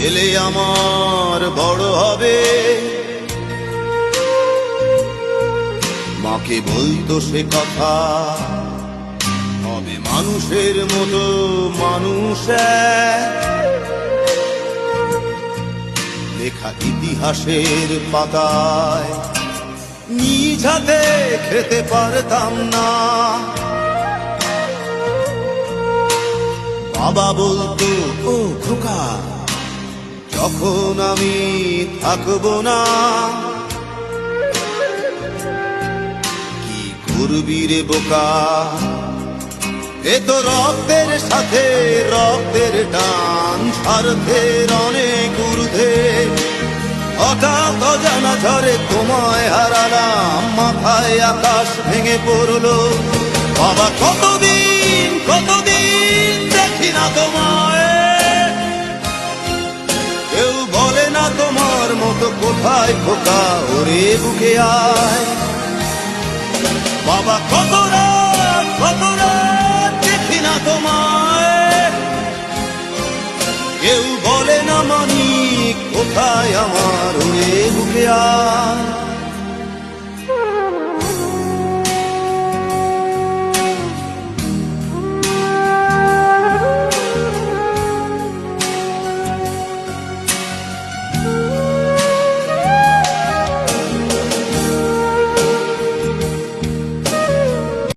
ছেলে আমার বড় হবে। মাকে বলতো সে কথা, হবে মানুষের মতো মানুষ লেখা ইতিহাসের পাতায় নিজ হাতে খেতে পারতাম না। বাবা বলতো, ও খোকা, যখন আমি থাকবো না কি করবি রে বোকা, এ তো রক্তের সাথে রক্তের টান, স্বার্থের অনেক ঊর্ধ্বে। হঠাৎ অজানা ঝড়ে তোমায় হারালাম, মাথায় আকাশ ভেঙে পড়লো। বাবা কতদিন কতদিন দেখি না তোমায়, কেউ বলে না তোমার মতো কোথায় খোকা, ওরে বুকে আয়। বাবা কত রাত দেখি না তোমায়, কেউ বলে না মানিক কোথায় আমার, ওরে বুকে আয়।